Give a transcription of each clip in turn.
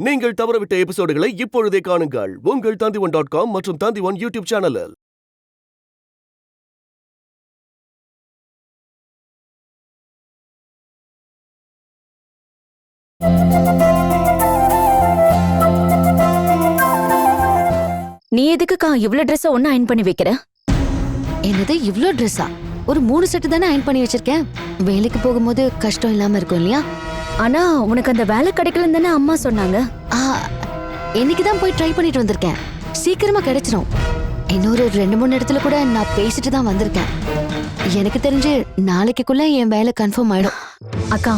நீங்கள் தவறவிட்ட எபிசோடுகளை இப்பொழுதே காணுங்கள் உங்கள் Tandivan.com மற்றும் Tandivan யூடியூப் சேனலில். நீ எதுக்குக்கா இவ்ளோ ட்ரெஸ் ஒன்னு அயன் பண்ணி வைக்கிற? என்னது இவ்ளோ ட்ரெஸ்ஸா? ஒரு 3 செட் தானே அயன் பண்ணி வச்சிருக்கேன். வேலைக்கு போகும்போது கஷ்டம் இல்லாம இருக்கும் இல்லையா? ஆனா உனக்கு அந்த வேலை கிடைக்கலன்னு தானே அம்மா சொன்னாங்க. இன்னைக்கு தான் போய் ட்ரை பண்ணிட்டு வந்திருக்கேன். சீக்கிரமா கிடைச்சிரும். இன்னொரு 2-3 இடத்துல கூட நான் பேசிட்டு தான் வந்திருக்கேன். எனக்கு தெரிஞ்சு நாளைக்குள்ள என் வேலை கன்ஃபார்ம் ஆயிடும். அக்கா,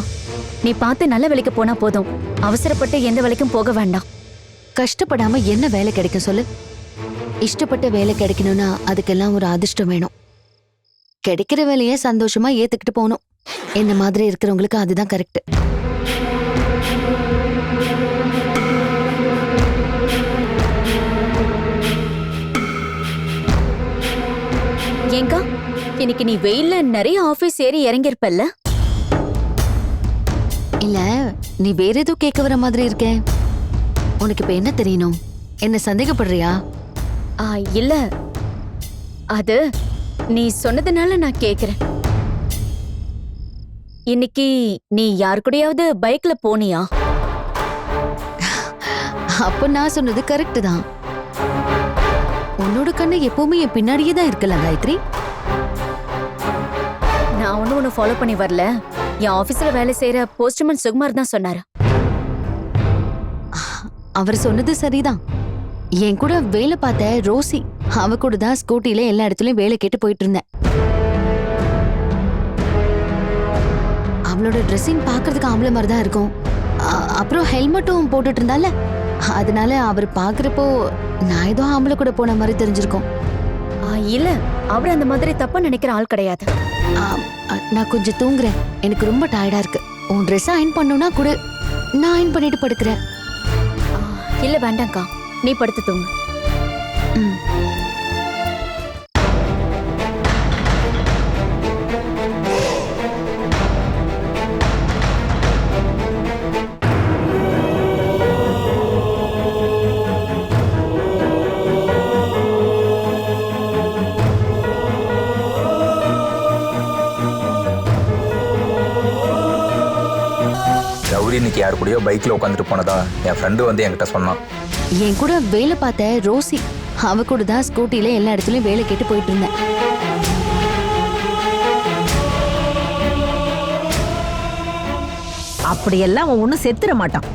நீ பார்த்து நல்ல வேலைக்கு போனா போதும். அவசரப்பட்டு எந்த வேலைக்கும் போக வேண்டாம். கஷ்டப்படாம என்ன வேலை கிடைக்கும் சொல்லு? இஷ்டப்பட்ட வேலை கிடைக்கணும்னா அதுக்கெல்லாம் ஒரு அதிர்ஷ்டம் வேணும். கிடைக்கிற வேலையை சந்தோஷமா ஏத்துக்கிட்டு போகணும். என்ன மாதிரி இருக்கிறவங்களுக்கு அதுதான் கரெக்ட். ஏங்கா, இன்னைக்கு நீ வெயில்ல நிறைய ஆபீஸ் ஏறி இறங்கிருப்பல்ல? இல்ல, நீ வேற ஏதோ கேட்க வர மாதிரி இருக்கே. உனக்கு இப்ப என்ன தெரியணும்? என்ன சந்தேகப்படுறியா? இல்ல, அது நீ சொன்னதுனால நான் கேக்குறேன். இன்னைக்கு நீ யார் கூடயாவது பைக்ல போனியா? அப்ப நான் சொன்னது கரெக்ட் தான். உன்னோட கண்ணு எப்பவுமே என் பின்னாடியே தான் இருக்கல காயத்ரி. நான் ஒன்னும் உன்னை ஃபாலோ பண்ணி வரல. என் ஆபீஸ்ல வேலை செய்யற போஸ்ட்மேன் சுகுமார் தான் சொன்னாரு. அவர் சொன்னது சரிதான். என் கூட வேலை பார்த்த ரோசி, அவ கூட தான் ஸ்கூட்டில எல்லா இடத்துலயும் வேலை கேட்டு போயிட்டு இருந்தேன். அவளோட ட்ரெஸ்ஸிங் பாக்குறதுக்கு ஆம்பளை மாதிரி தான் இருக்கும். அப்புறம் ஹெல்மெட்டும் போட்டுட்டு இருந்தால, அதனால அவர் பாக்குறப்போ நான் ஏதோ ஆம்பளை கூட போன மாதிரி தெரிஞ்சிருக்கும். இல்ல, அவர் அந்த மாதிரி தப்பா நினைக்கிற ஆள் கிடையாது. நான் கொஞ்சம் தூங்குறேன். எனக்கு ரொம்ப டயர்டா இருக்கு. உன் ட்ரெஸ் அயன் பண்ணுனா கூட நான் அயன் பண்ணிட்டு படுக்கிறேன். இல்ல வேண்டாம்க்கா, நீ படுத்து தூங்கு. கௌரி இன்னைக்கு யாரு கூடயோ பைக்ல உட்காந்துட்டு போனதா என் ஃப்ரெண்டு வந்து என்கிட்ட சொன்னான். என் கூட வேலை பார்த்த ரோசி, அவ கூட தான் ஸ்கூட்டில எல்லா இடத்துலயும் வேலை கேட்டு போயிட்டு இருந்தேன். அப்படியெல்லாம் அவன் ஒன்னும் செத்துற மாட்டான்.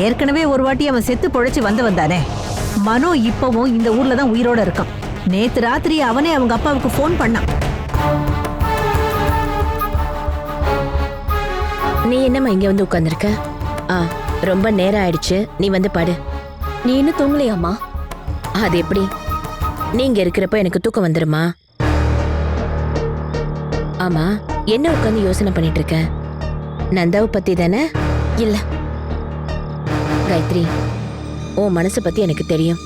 ஏற்கனவே ஒரு வாட்டி அவன் செத்து பொழைச்சு வந்தானே. மனோ இப்பவும் இந்த ஊர்ல தான் உயிரோட இருக்கான். நேத்து ராத்திரி அவனே அவங்க அப்பாவுக்கு போன் பண்ணான். நீ என்னம்மா இங்க வந்து உட்கார்ந்திருக்க? ரொம்ப நேரம் ஆயிடுச்சு, நீ வந்து பாடு. நீ இன்னும் தூங்கலையாமா? அது எப்படி? நீங்க இருக்கிறப்ப எனக்கு தூக்கம் வந்துருமா? ஆமா, என்ன உட்கார்ந்து யோசனை பண்ணிட்டு இருக்க? நந்தாவை பத்தி தானே? இல்ல காயத்ரி, உன் மனசை பத்தி எனக்கு தெரியும்.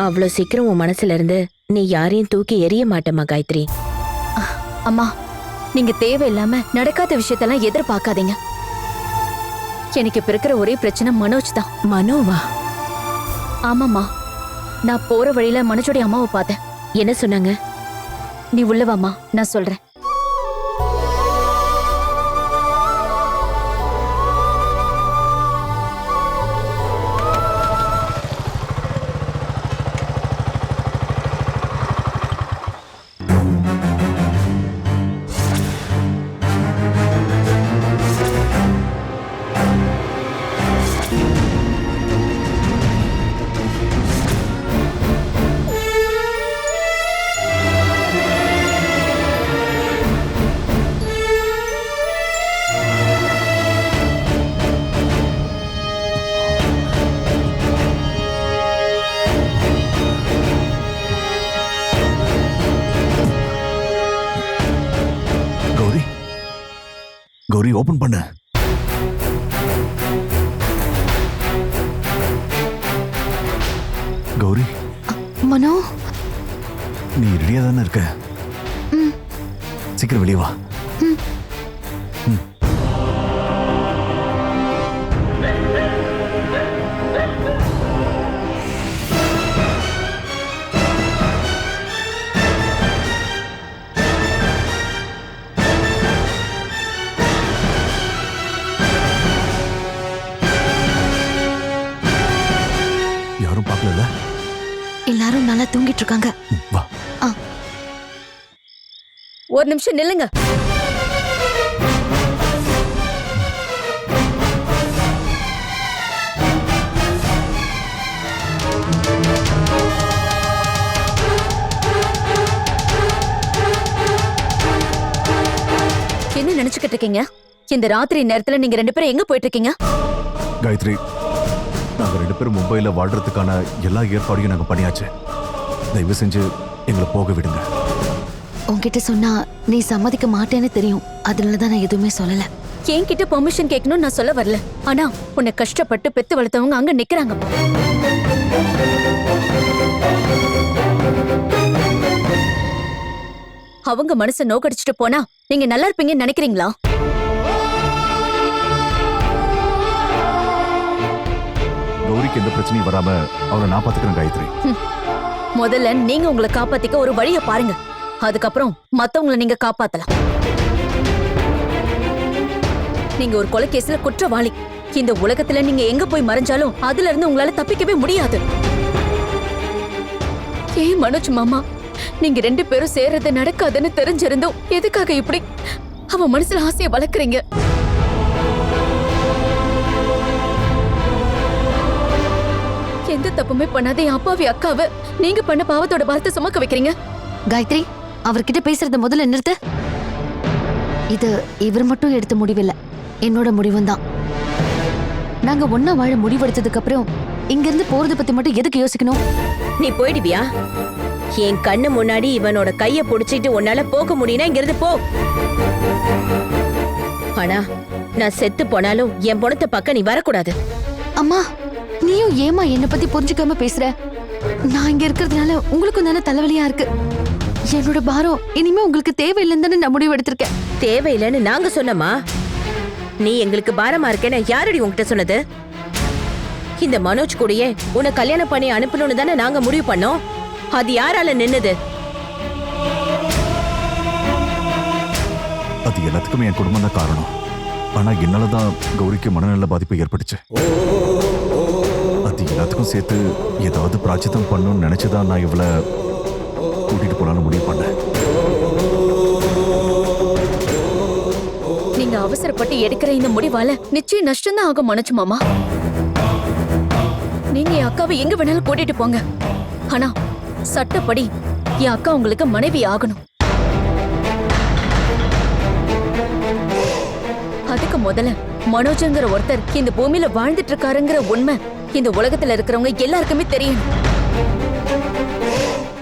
அவ்வளவு சீக்கிரம் உன் மனசுல இருந்து நீ யாரையும் தூக்கி எறிய மாட்டேமா காயத்ரி. அம்மா, நீங்க தேவையில்லாம நடக்காத விஷயத்தெல்லாம் எதிர்பார்க்காதீங்க. எனக்கு இப்ப இருக்கிற ஒரே பிரச்சனை மனோஜ் தான். மனோவா? ஆமாம்மா, நான் போற வழியில மனோஜோட அம்மாவை பார்த்தேன். என்ன சொன்னாங்க? நீ உள்ளவாமா, நான் சொல்றேன். கௌரி, ஓபன் பண்ணு. கௌரி, மனோ, நீ ரெடியா தானே இருக்க? சீக்கிரம் வெளியே வா. பார்க்கல. எல்லாரும் நல்லா தூங்கிட்டு இருக்காங்க. வா. ஒரு நிமிஷம் நில்லுங்க. என்ன நினைச்சுக்கிட்டு இருக்கீங்க? இந்த ராத்திரி நேரத்துல நீங்க 2 பேரும் எங்க போயிட்டு இருக்கீங்க? காயத்ரி, நாங்க 2 பேரும் மும்பைல வாழ்றதுக்கான எல்லா ஏற்பாடையும் நாங்க பண்ணியாச்சு. தயவு செஞ்சு எங்களை போக விடுங்க. உன்கிட்ட சொன்னா நீ சம்மதிக்க மாட்டேன்னு தெரியும். அதனாலதான் நான் எதுவுமே சொல்லல. என்கிட்ட பெர்மிஷன் கேட்கணும்னு நான் சொல்ல வரல. ஆனா உன்னை கஷ்டப்பட்டு பெத்து வளர்த்தவங்க அங்க நிக்கிறாங்க. அவங்க மனசை நோக்கடிச்சிட்டு போனா நீங்க நல்லா இருப்பீங்கன்னு நினைக்கிறீங்களா? கௌரிக்கு எந்த பிரச்சனையும் வராம அவளை நான் பாத்துக்கிறேன் காயத்ரி. முதல்ல நீங்க உங்களை காப்பாத்திக்க ஒரு வழியை பாருங்க. அதுக்கப்புறம் மத்தவங்களை நீங்க காப்பாத்தலாம். நீங்க ஒரு கொலை கேஸ்ல குற்றவாளி. இந்த உலகத்துல நீங்க எங்க போய் மறைஞ்சாலும் அதுல இருந்து உங்களால தப்பிக்கவே முடியாது. ஏன் மனோஜ் மாமா, நீங்க 2 பேரும் சேர்றது நடக்காதுன்னு தெரிஞ்சிருந்தோம் எதுக்காக இப்படி அவன் மனசுல ஆசைய வளர்க்குறீங்க? எந்த தப்புமே பண்ணாத என் அப்பாவி அக்காவை நீங்க பண்ண பாவத்தோட பாரத்தை சுமக்க வைக்கிறீங்க. காயத்ரி, அவர்கிட்ட பேசுறத முதல்ல நிறுத்து. இது இவர் மட்டும் எடுத்த முடிவில்ல, என்னோட முடிவும் தான். நாங்க ஒன்னா வாழ முடிவெடுத்ததுக்கு அப்புறம் இங்க இருந்து போறத பத்தி மட்டும் எதுக்கு யோசிக்கணும்? நீ போயிடுவியா? என் கண்ணு முன்னாடி இவனோட கைய புடிச்சிட்டு உன்னால போக முடியும்னா இங்கிருந்து போ. ஆனா நான் செத்து போனாலும் என் பொணத்தை பக்கம் நீ வரக்கூடாது. அம்மா, நீயும் ஏமா என்ன பத்தி புரிஞ்சுக்காம பேசுற? நான் இங்க இருக்கிறதுனால உங்களுக்கும் தானே தலைவலியா இருக்கு. என்னோட பாரம் இனிமே உங்களுக்கு தேவையில்லைன்னு தானே நான் முடிவு எடுத்திருக்கேன். தேவையில்லைன்னு நாங்க சொன்னோமா? நீ எங்களுக்கு பாரமா இருக்கேன்னு யாரடி உன்கிட்ட சொன்னது? இந்த மனோஜ் கூடயே உன்னை கல்யாணம் பண்ணி அனுப்பணும்னு தானே நாங்க முடிவு பண்ணோம். அது யாரால நின்னுது? அது எல்லாத்துக்குமே என் குடும்பம் தான் காரணம். ஆனா என்னாலதான் கௌரிக்கு மனநல பாதிப்பு ஏற்பட்டுச்சு. அது எல்லாத்துக்கும் சேர்த்து ஏதாவது பிராச்சித்தம் பண்ணணும்னு நினைச்சுதான் நான் இவளை கூட்டிட்டு போலான்னு முடிவு பண்ணேன். நீங்க அவசரப்பட்டு எடுக்கிற இந்த முடிவால நிச்சயம் நஷ்டம் தான் ஆகும் மனோஜ் மாமா. நீங்க என் அக்காவை எங்க வேணாலும் கூட்டிட்டு போங்க. ஆனா சட்டப்படி என் அக்கா உங்களுக்கு மனைவி ஆகணும். அதுக்கு முதல்ல மனோஜ்ங்கிற ஒருத்தர் இந்த பூமியில வாழ்ந்துட்டு இருக்காருங்கிற உண்மை இந்த உலகத்துல இருக்கிறவங்க எல்லாருக்குமே தெரியும்.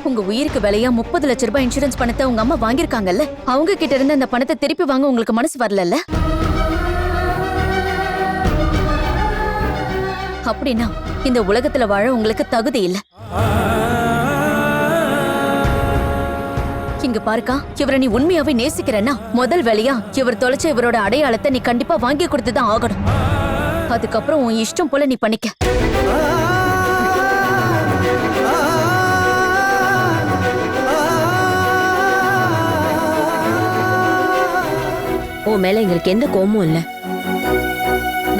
உங்க உயிருக்கு விலையா 30 லட்சம் ரூபாய் இன்சூரன்ஸ் பணத்தை உங்க அம்மா வாங்கிருக்காங்கல்ல, அவங்க கிட்ட இருந்து அந்த பணத்தை திருப்பி வாங்க உங்களுக்கு மனசு வரல. அப்படின்னா இந்த உலகத்துல வாழ உங்களுக்கு தகுதி இல்ல. இங்க பாருக்கா, இவரை நீ உண்மையாவே நேசிக்கிறேன்னா முதல் வேலையா இவர் தொலைச்ச இவரோட அடையாளத்தை நீ கண்டிப்பா வாங்கி கொடுத்துதான் ஆகணும். அதுக்கப்புறம் உன் இஷ்டம் போல நீ பண்ணிக்க. உன் மேல எங்களுக்கு எந்த கோபமும் இல்ல.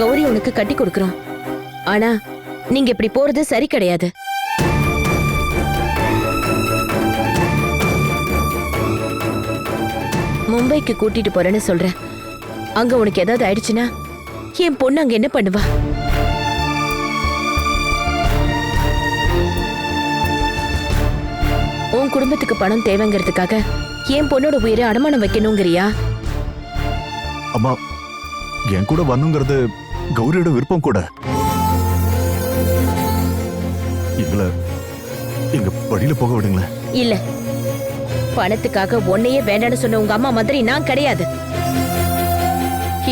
கௌரி உனக்கு கட்டி கொடுக்கறோம். ஆனா நீங்க இப்படி போறது சரி கிடையாது. மும்பைக்கு கூட்டிட்டு போறேன்னு சொல்றேன். அங்க உனக்கு ஏதாவது ஆயிடுச்சுன்னா என் பொண்ணு அங்க என்ன பண்ணுவா? உன் குடும்பத்துக்கு பணம் தேவைங்கிறதுக்காக என் பொண்ணோட உயிரை அடமானம் வைக்கணுங்கிறியா? அம்மா, என் கூட வரணுங்கிறது கௌரியோட விருப்பம் கூட. எங்க வழியில போக விடுங்களேன். இல்ல, பணத்துக்காக உன்னையே வேண்டான்னு சொன்ன உங்க அம்மா மாதிரி நான் கிடையாது.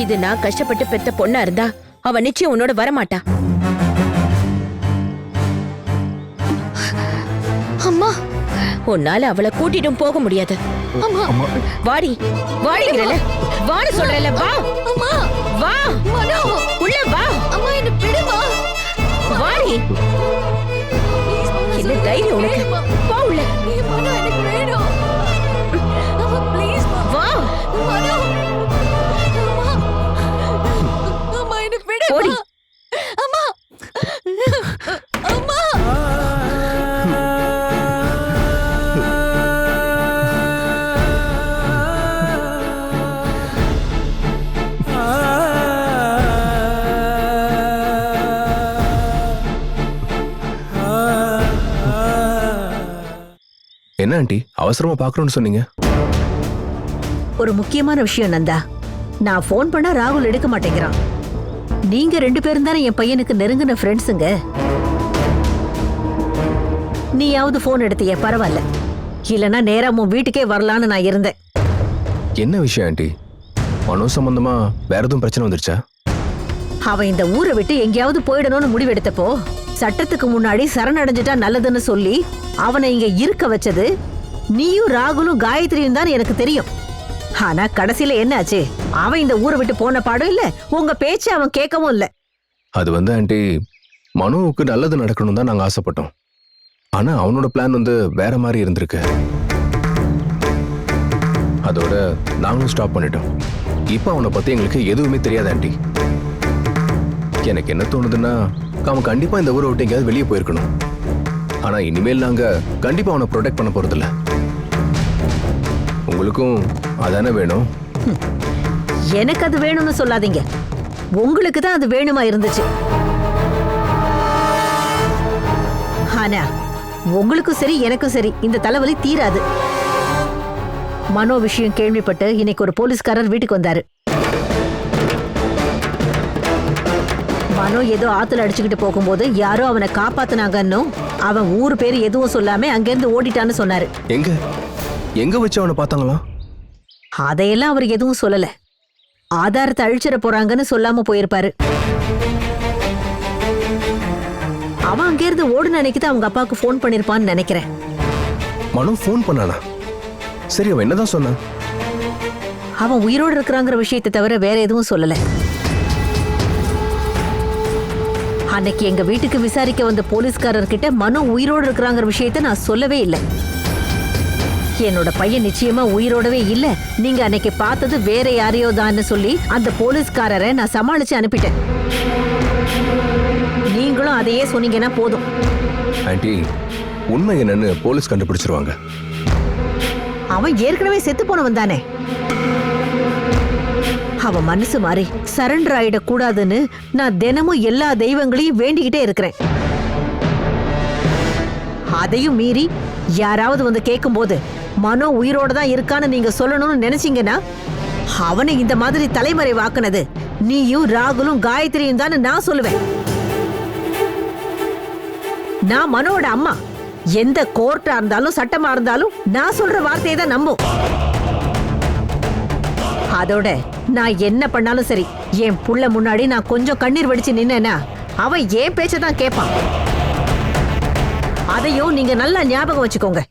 இது நான் கஷ்டப்பட்டு பெத்த பொண்ணா இருந்தா அவ நிச்சயம் உன்னோட வரமாட்டா. அம்மா, உன்னால அவளை கூட்டிட்டும் போக முடியாது. அம்மா, வாடி வாடிங்கறல, வான்னு சொல்றல, வா அம்மா, வா மனோ, உள்ள வா. அம்மா என்ன விடுமா? வாடி. என்ன தைரியம் உனக்கு? வா உள்ள. மனோ, எனக்கு வேணும். அம்மா ப்ளீஸ் வா. மனோ. அம்மா, என்ன விடுமா? ஓடி. அம்மா. அம்மா. என்ன ஆண்டி அவசரமா பார்க்கணும்னு சொன்னீங்க? ஒரு முக்கியமான விஷயம் நந்தா. நான் ஃபோன் பண்ணா ராகுல் எடுக்க மாட்டேங்கிறான். நீங்க 2 பேரும் தானே என் பையனுக்கு நெருங்கின ஃப்ரெண்ட்ஸுங்க. நீயாவது ஃபோன் எடுத்தியே, பரவாயில்ல. இல்லைன்னா நேரா உன் வீட்டுக்கே வரலான்னு நான் இருந்தேன். என்ன விஷயம் ஆண்டி? மனோ சம்பந்தமா வேற எதுவும் பிரச்சனை வந்துருச்சா? அவன் இந்த ஊரை விட்டு எங்கேயாவது போயிடணும்னு முடிவெடுத்தப்போ சட்டத்துக்கு முன்னாடி சரணடைஞ்சிட்டா நல்லதுன்னு சொல்லி அவனை இங்க இருக்க வச்சது நீயும் ராகுலும் காயத்ரியும் தான் எனக்கு தெரியும். ஆனா கடைசியில என்ன ஆச்சு? அவன் இந்த ஊரை விட்டு போன பாடும் இல்ல, உங்க பேச்சு அவன் கேட்கவும் இல்ல. அது வந்து ஆண்டி, மனோவுக்கு நல்லது நடக்கணும் தான் நாங்க ஆசைப்பட்டோம். ஆனா அவனோட பிளான் வந்து வேற மாதிரி இருந்திருக்கு. அதோட நாங்களும் ஸ்டாப் பண்ணிட்டோம். இப்ப அவனை பத்தி எங்களுக்கு எதுவுமே தெரியாது ஆண்டி. எனக்கு என்ன தோணுதுன்னா, அவன் கண்டிப்பா இந்த ஊரை விட்டு எங்கேயாவது வெளியே போயிருக்கணும். ஆனா இனிமேல் நாங்க கண்டிப்பா அவனை ப்ரொடெக்ட் பண்ண போறதில்ல. உங்களுக்கும் அதானே வேணும்? எனக்கு அது வேணும்னு சொல்லாதீங்க. உங்களுக்கு தான் அது வேணுமா இருந்துச்சு. ஆனா உங்களுக்கும் சரி எனக்கும் சரி இந்த தலைவலி தீராது. மனோ விஷயம் கேள்விப்பட்டு இன்னைக்கு ஒரு போலீஸ்காரர் வீட்டுக்கு வந்தாரு. மனோ ஏதோ ஆத்துல அடிச்சுக்கிட்டு போகும்போது யாரோ அவனை காப்பாத்துனாங்கன்னு அவன் ஊர் பேரு எதுவும் சொல்லாம அங்கிருந்து ஓடிட்டான்னு சொன்னாரு. எங்க எங்க வச்சு அவனை பார்த்தாங்களா? அதையெல்லாம் அவர் எதுவும் சொல்லல. ஆதாரத்தை அழிச்சிட போறாங்கன்னு சொல்லாம போயிருப்பாரு. அவன் அங்கிருந்து ஓடுன அன்னைக்குதான் அவங்க அப்பாவுக்கு ஃபோன் பண்ணிருப்பான்னு நினைக்கிறேன். மனோ ஃபோன் பண்ணானா? சரி, அவன் என்னதான் சொன்னான்? அவன் உயிரோடு இருக்கிறாங்கிற விஷயத்தை தவிர வேற எதுவும் சொல்லல. அன்னைக்கு எங்க வீட்டுக்கு விசாரிக்க வந்த போலீஸ்காரர்கிட்ட மனோ உயிரோடு இருக்கிறாங்கிற விஷயத்தை நான் சொல்லவே இல்லை. என்னோட பையன் நிச்சயமா உயிரோடவே இல்ல, நீங்க அன்னைக்கு பார்த்தது வேற யாரையோ தான் சொல்லி அந்த போலீஸ்காரரை நான் சமாளிச்சு அனுப்பிட்டேன். நீங்களும் அதையே சொன்னீங்கன்னா போதும். ஆண்டி, உண்மை என்னன்னு போலீஸ் கண்டுபிடிச்சிருவாங்க. அவன் ஏற்கனவே செத்து போனவன் தானே. அவன் மனசு மாறி சரண்டர் ஆயிடக் கூடாதுன்னு நான் தினமும் எல்லா தெய்வங்களையும் வேண்டிக்கிட்டே இருக்கிறேன். அதையும் மீறி யாராவது வந்து கேட்கும்போது மனோ உயிரோட தான் இருக்கான்னு நீங்க சொல்லணும்னு நினைச்சீங்கன்னா அவனை இந்த மாதிரி தலைமறைவாக்குனது நீயும் ராகுலும் காயத்ரியும் தான் நான் சொல்லுவேன். நான் மனோட அம்மா. எந்த கோர்ட்டா இருந்தாலும் சட்டமா இருந்தாலும் நான் சொல்ற வார்த்தையை தான் நம்பும். அதோட நான் என்ன பண்ணாலும் சரி, என் புள்ள முன்னாடி நான் கொஞ்சம் கண்ணீர் வடிச்சு நின்னேன்னா அவன் ஏன் பேச்சதான் கேட்பான். அதையும் நீங்க நல்லா ஞாபகம் வச்சுக்கோங்க.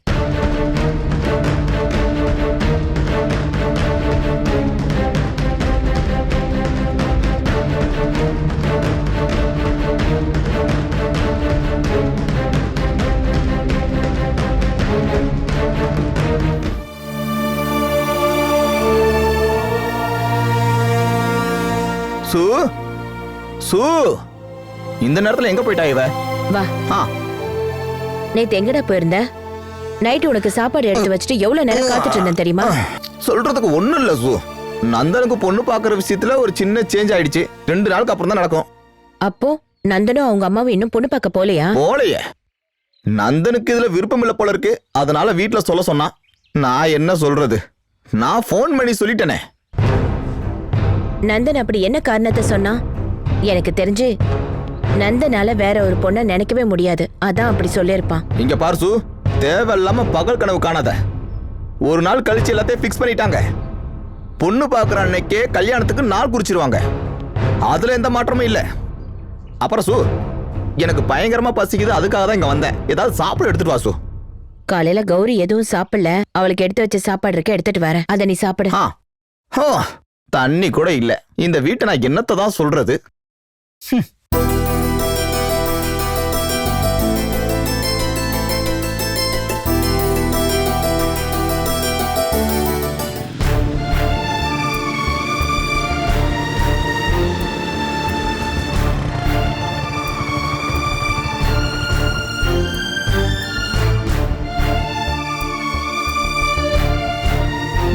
சு சு இந்த நேரத்துல எங்க போயிட்டா இவ? வா. நேத்து எங்கடா போயிருந்த? நைட்டு உனக்கு சாப்பாடு எடுத்து வச்சுட்டு எவ்வளவு நேரம் காத்துட்டு இருந்தேன் தெரியுமா? சொல்றதுக்கு ஒண்ணும் இல்ல சு. நந்தனுக்கு பொண்ணு பாக்குற விஷயத்துல ஒரு சின்ன சேஞ்ச் ஆயிடுச்சு. 2 நாளுக்கு அப்புறம் தான் நடக்கும். அப்போ நந்தனும் அவங்க அம்மாவும் இன்னும் பொண்ணு பார்க்க போலையா? போலையே. நந்தனுக்கு இதுல விருப்பம் இல்ல போல இருக்கு. அதனால வீட்டுல சொல்ல சொன்னா. நான் என்ன சொல்றது? நான் போன் பண்ணி சொல்லிட்டேனே. நந்தன் அப்படி என்ன காரணத்தை சொன்னா? எனக்கு தெரிஞ்சு நந்தனால வேற ஒரு பொண்ணை நினைக்கவே முடியாது. அதான் அப்படி சொல்லியிருப்பான். இங்க பார்சு, தேவையில்லாம பகல் கனவு காணாத. ஒரு நாள் கழிச்சு எல்லாத்தையும் பிக்ஸ் பண்ணிட்டாங்க. பொண்ணு பாக்குற அன்னைக்கே கல்யாணத்துக்கு நாள் குறிச்சிருவாங்க. அதுல எந்த மாற்றமும் இல்ல. அப்புறம் சு, எனக்கு பயங்கரமா பசிக்குது, அதுக்காக தான் இங்க வந்தேன். ஏதாவது சாப்பிட எடுத்துட்டு வா சு. காலையில கௌரி எதுவும் சாப்பிடல, அவளுக்கு எடுத்து வச்ச சாப்பாடு இருக்க எடுத்துட்டு வரேன். அத நீ சாப்பிடு. தண்ணி கூட இல்ல. இந்த வீட்டை நான் என்னத்தை தான் சொல்றது?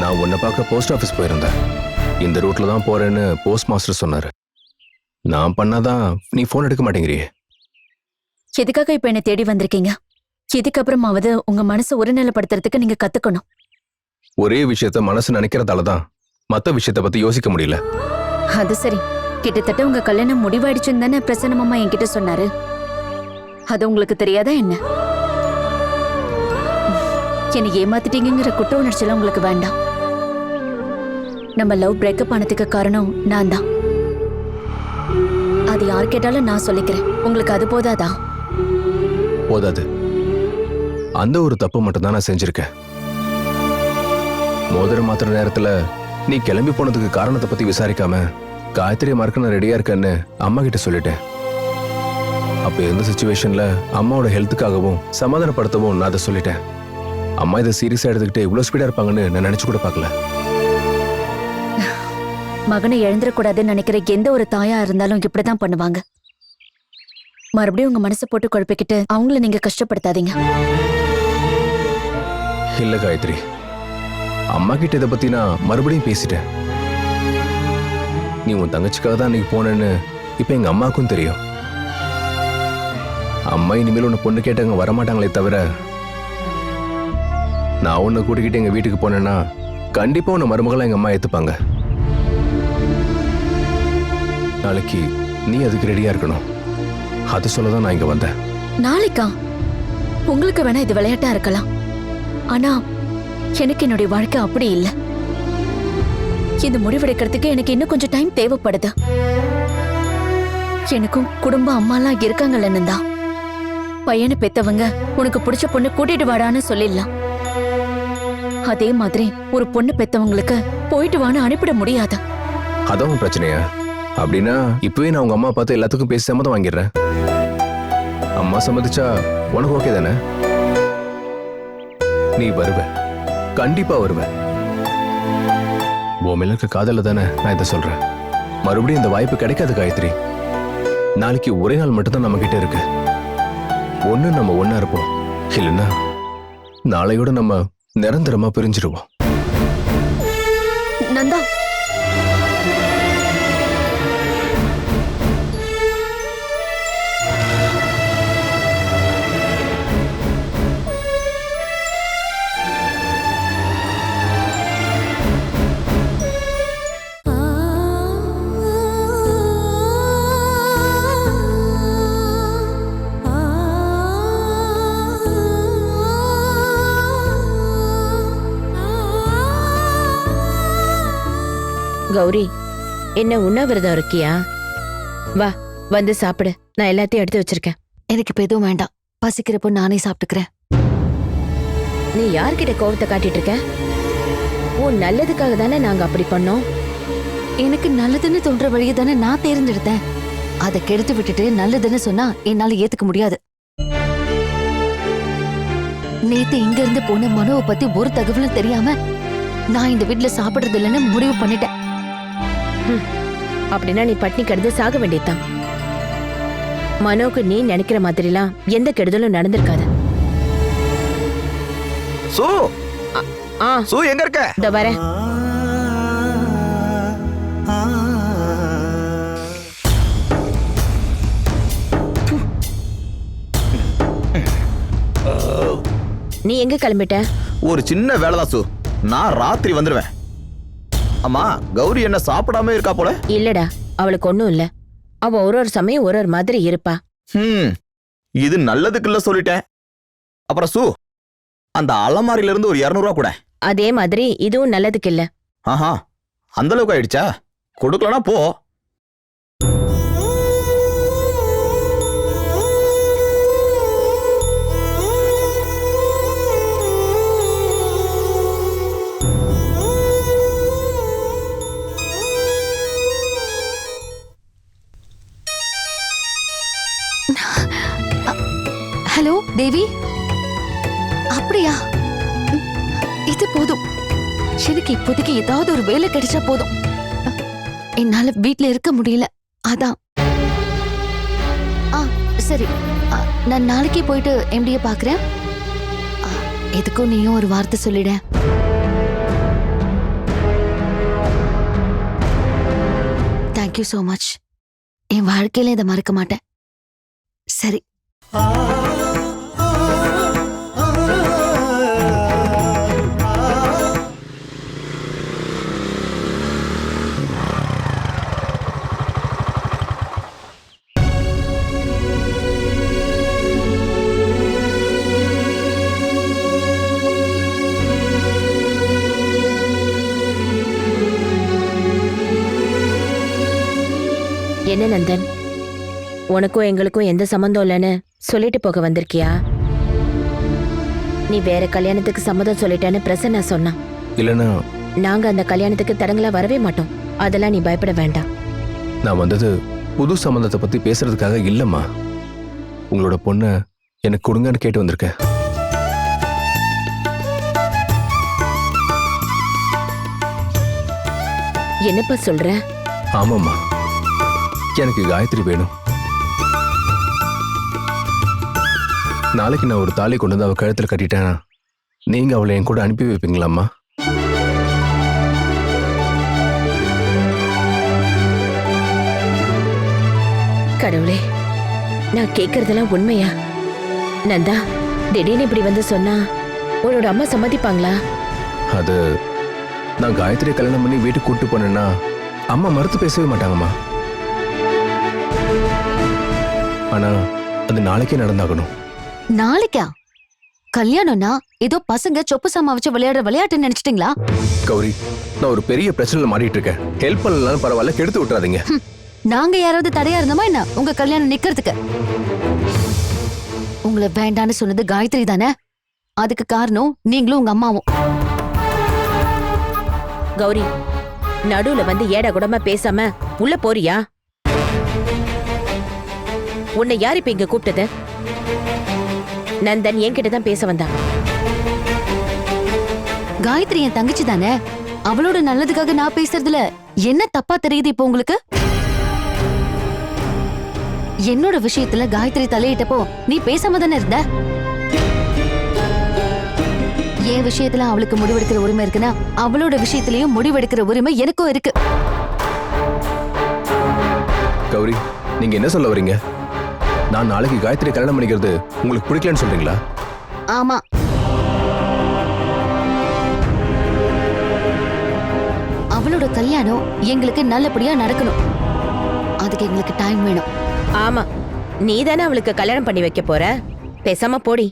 நான் உன்னை பார்க்க போஸ்ட் ஆஃபீஸ் போயிருந்தேன். இந்த ரூட்ல தான் போறேன்னு போஸ்ட் மாஸ்டர் சொன்னாரு. நான் பண்ணாதான் நீ போன் எடுக்க மாட்டேங்கிறியே. எதுக்காக இப்ப என்ன தேடி வந்திருக்கீங்க? இதுக்கப்புறமாவது உங்க மனசை ஒருநிலைப்படுத்துறதுக்கு நீங்க கத்துக்கணும். ஒரே விஷயத்த மனசு நினைக்கிறதால தான் மத்த விஷயத்த பத்தி யோசிக்க முடியல. அது சரி, கிட்டத்தட்ட உங்க கல்யாணம் முடிவாயிடுச்சுன்னு தானே பிரசன்ன மாமா என்கிட்ட சொன்னாரு. அது உங்களுக்கு தெரியாதா என்ன? என்னை ஏமாத்திட்டீங்கிற குற்ற உணர்ச்சியெல்லாம் உங்களுக்கு வேண்டாம். நம்ம லவ் பிரேக்கப் ஆனதுக்கு காரணம் நான் தான். அது யார் கேட்டாலும் நான் சொல்லிக்கிறேன். உங்களுக்கு அது போதாதா? போதாது. அந்த ஒரு தப்பு மட்டும் தான் நான் செஞ்சிருக்கேன். மோதிரம் மாத்திர நேரத்துல நீ கிளம்பி போனதுக்கு காரணத்தை பத்தி விசாரிக்காம காயத்ரி மறக்க நான் ரெடியா இருக்கேன்னு அம்மா கிட்ட சொல்லிட்டேன். அப்ப இருந்த சிச்சுவேஷன்ல அம்மாவோட ஹெல்த்துக்காகவும் சமாதானப்படுத்தவும் நான் அதை சொல்லிட்டேன். அம்மா இதை சீரியஸா எடுத்துக்கிட்டு இவ்வளவு ஸ்பீடா இருப்பாங்கன்னு நான் நினைச்சு கூட பார்க்கல. மகனை இழந்துடக்கூடாதுன்னு நினைக்கிற எந்த ஒரு தாயா இருந்தாலும் இப்படிதான் பண்ணுவாங்க. மறுபடியும் உங்க மனசை போட்டு குழப்பிக்கிட்டு அவங்கள நீங்க கஷ்டப்படுத்தாதீங்க. இல்ல காயத்ரி, அம்மா கிட்ட இதை பத்தி நான் மறுபடியும் பேசிட்டேன். நீ உன் தங்கச்சிக்காக தான் அன்னைக்கு போனேன்னு இப்ப எங்க அம்மாவுக்கும் தெரியும். அம்மா இனிமேல் உன்னை பொண்ணு கேட்டவங்க வரமாட்டாங்களே தவிர, நான் உன்னை கூட்டிக்கிட்டு எங்க வீட்டுக்கு போனேன்னா கண்டிப்பா உன்னை மருமகளா எங்க அம்மா ஏத்துப்பாங்க. நாளைக்கு நீ அதுக்கு ரெடியா இருக்கணும். அது சொல்லதான் நான் இங்க வந்தேன். நாளைக்கா? உங்களுக்கு வேணா இது விளையாட்டா இருக்கலாம். ஆனா எனக்கு என்னுடைய வாழ்க்கை அப்படி இல்லை. இந்த முடிவெடுக்கிறதுக்கு எனக்கு இன்னும் கொஞ்சம் டைம் தேவைப்படுது. எனக்கும் குடும்ப அம்மாலாம் இருக்காங்கல்லன்னு தான். பையனை பெத்தவங்க உனக்கு பிடிச்ச பொண்ணு கூட்டிட்டு வாடான்னு சொல்லிடலாம். அதே மாதிரி ஒரு பொண்ணு பெத்தவங்களுக்கு போயிட்டு வான்னு அனுப்பிட முடியாது. அதான் பிரச்சனையா? அப்படின்னா இப்பவே நான் உங்க அம்மா பார்த்து எல்லாத்துக்கும் பேசி சம்மதம் வாங்கிடுறேன். அம்மா சம்மதிச்சா உனக்கு ஓகே தானே? நீ வருவ, கண்டிப்பா வருவ. உன் மேல இருக்க காதல தானே நான் இதை சொல்றேன். மறுபடியும் இந்த வாய்ப்பு கிடைக்காது காயத்ரி. நாளைக்கு ஒரே நாள் மட்டும்தான் நம்ம கிட்ட இருக்கு. ஒண்ணு நம்ம ஒண்ணா இருப்போம், இல்லைன்னா நாளையோட நம்ம நிரந்தரமா பிரிஞ்சிருவோம். நந்தா, கௌரி, என்ன உண்ணாவிரதம் இருக்கியா? வா, வந்து சாப்பிடு. நான் எல்லாத்தையும் எடுத்து வச்சிருக்கேன். எனக்கு இப்ப எதுவும் வேண்டாம். பசிக்கிறப்போ நானே சாப்பிட்டுக்கிறேன். நீ யார்கிட்ட கோவத்தை காட்டிட்டு இருக்க? உன் நல்லதுக்காக தானே நாங்க அப்படி பண்ணோம். எனக்கு நல்லதுன்னு தோன்ற வழியை தானே நான் தேர்ந்தெடுத்தேன். அதை கெடுத்து விட்டுட்டு நல்லதுன்னு சொன்னா என்னால ஏத்துக்க முடியாது. நேத்து இங்க இருந்து போன மனோவை பத்தி ஒரு தகவலும் தெரியாம நான் இந்த வீட்டுல சாப்பிடுறது இல்லைன்னு முடிவு பண்ணிட்டேன். அப்படின்னா நீ பட்னி கிடந்து சாக வேண்டியதுதான். மனோக்கு நீ நினைக்கிற மாதிரிலாம் எந்த கெடுதலும் நடந்திருக்காது. சூ, ஆ, சூ எங்க இருக்க? இதோ வரேன். நீ எங்க கிளம்பிட்ட? ஒரு சின்ன வேலைதான் சூ, நான் ராத்திரி வந்துருவேன். அம்மா, கௌரி என்ன சாப்பிடாம இருக்கா போல? இல்லடா, அவளுக்கு ஒண்ணும் இல்ல. அவ ஒரு சமயம் ஒரு மாதிரி இருப்பா. இது நல்லதுக்குள்ள சொல்லிட்டேன். அப்புறம் சூ, அந்த அலமாரியில இருந்து ஒரு 200 ரூபா கூட. அதே மாதிரி இதுவும் நல்லதுக்கு இல்ல. ஆஹா, அந்த அளவுக்கு ஆயிடுச்சா? கொடுக்கலனா போ. ஹலோ தேவி, அப்படியா? இது போதும். எனக்கு இப்போதைக்கு ஏதாவது ஒரு வேலை கிடைச்சா போதும். என்னால வீட்ல இருக்க முடியல, அதான். சரி, நான் நாளைக்கே போயிட்டு எம்டிய பாக்குறேன். எதுக்கும் நீயும் ஒரு வார்த்தை சொல்லிட. Thank you so much. என் வாழ்க்கையில இதை மறக்க மாட்டேன். சரி. என்ன நந்தன், உனக்கும் எங்களுக்கும் எந்த சம்மந்தம் இல்லைன்னு சொல்லிட்டு போக வந்திருக்கியா? நீ வேற கல்யாணத்துக்கு சம்மதம் சொல்லிட்டேன்னு பிரசன்னா சொன்னான். இல்லைன்னா நாங்க அந்த கல்யாணத்துக்கு தடங்களா வரவே மாட்டோம். அதெல்லாம் நீ பயப்பட வேண்டாம். நான் வந்தது புது சம்பந்தத்தை பத்தி பேசுறதுக்காக இல்லம்மா. உங்களோட பொண்ணை எனக்கு கொடுங்கன்னு கேட்டு வந்திருக்கேன். என்னப்பா சொல்ற? ஆமாம்மா, எனக்கு காயத்ரி வேணும். நாளைக்கு நான் ஒரு தாலி கொண்டு வந்து அவ கழுத்துல கட்டிட்டேன். நீங்க அவளை என் கூட அனுப்பி வைப்பீங்களாம்மா? கடவுளே, நான் கேக்குறதெல்லாம் உண்மையா? நந்தா, திடீர்னு இப்படி வந்து சொன்னா உன்னோட அம்மா சம்மதிப்பாங்களா? அது நான் காயத்ரி கல்யாணம் பண்ணி வீட்டுக்கு கூட்டு போனேன்னா அம்மா மறுத்து பேசவே மாட்டாங்கம்மா. ஆனா அது நாளைக்கே நடந்தாகணும். நாளைக்கா? கல்யாணம்னா ஏதோ பசங்க சொப்பு சாமா வச்சு விளையாடுற விளையாட்டு நினைச்சிட்டீங்களா? கௌரி, நான் ஒரு பெரிய பிரச்சனைல மாட்டிட்டு இருக்கேன். ஹெல்ப் பண்ணலாம் பரவாயில்ல, கெடுத்து விட்டுறாதீங்க. நாங்க யாராவது தடையா இருந்தோமா என்ன உங்க கல்யாணம் நிக்கிறதுக்கு? உங்களை வேண்டான்னு சொன்னது காயத்ரி தானே? அதுக்கு காரணம் நீங்களும் உங்க அம்மாவும். கௌரி, நடுவுல வந்து ஏடா கூடமா பேசாம உள்ள போறியா? உன்னை யார் இப்ப இங்க கூப்பிட்டது? நந்தன் என்கிட்ட தான் பேச வந்தான். காயத்ரி என் தங்கச்சி தானே, அவளோட நல்லதுக்காக நான் பேசுறதுல என்ன தப்பா தெரியுது இப்போ உங்களுக்கு? என்னோட விஷயத்துல காயத்ரி தலையிட்டப்போ நீ பேசாம தானே இருந்த? என் விஷயத்துல அவளுக்கு முடிவெடுக்கிற உரிமை இருக்குன்னா அவளோட விஷயத்திலயும் முடிவெடுக்கிற உரிமை எனக்கும் இருக்கு. கௌரி, நீங்க என்ன சொல்ல வரீங்க? நான் நாளைக்கு காயத்ரி கல்யாணம் பண்ணிக்கிறது உங்களுக்கு பிடிக்கலன்னு சொல்றீங்களா? ஆமா, அவளோட கல்யாணம் எங்களுக்கு நல்லபடியா நடக்கணும். அதுக்கு எங்களுக்கு டைம் வேணும். ஆமா, நீ தானே அவளுக்கு கல்யாணம் பண்ணி வைக்க போற. பேசாம போடி.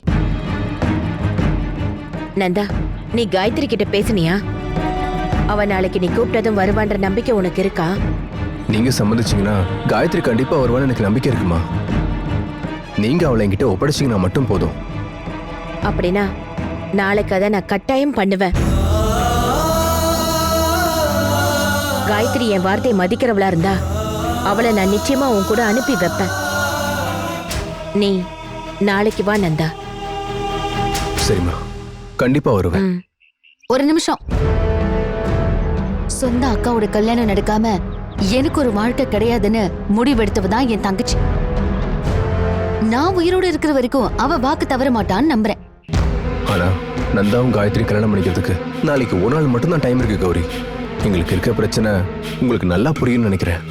நந்தா, நீ காயத்ரி கிட்ட பேசுனியா? அவ நாளைக்கு நீ கூப்பிட்டதும் வருவான்ற நம்பிக்கை உனக்கு இருக்கா? நீங்க சம்மதிச்சீங்கன்னா காயத்ரி கண்டிப்பா வருவான்னு எனக்கு நம்பிக்கை இருக்குமா. நீங்க அவளை என்கிட்ட ஒப்படைச்சிங்கன்னா மட்டும் போதும். அப்படின்னா நாளைக்கு அதை நான் கட்டாயம் பண்ணுவேன். காயத்ரி என் வார்த்தையை மதிக்கிறவளா இருந்தா அவளை நான் நிச்சயமா உன் கூட அனுப்பி வைப்பேன். நீ நாளைக்கு வா நந்தா. சரிம்மா, கண்டிப்பா வருவேன். ஒரு நிமிஷம். சொந்த அக்காவோட கல்யாணம் நடக்காம எனக்கு ஒரு வாழ்க்கை கிடையாதுன்னு முடிவெடுத்தவதான் என் தங்கச்சி. நான் உயிரோடு இருக்கிற வரைக்கும் அவ வாக்கு தவற மாட்டான்னு நம்புறேன். ஆனா நந்தாவும் காயத்ரி கல்யாணம் பண்ணிக்கிறதுக்கு நாளைக்கு ஒரு நாள் மட்டும்தான் டைம் இருக்கு கௌரி. எங்களுக்கு இருக்க பிரச்சனை உங்களுக்கு நல்லா புரியும்னு நினைக்கிறேன்.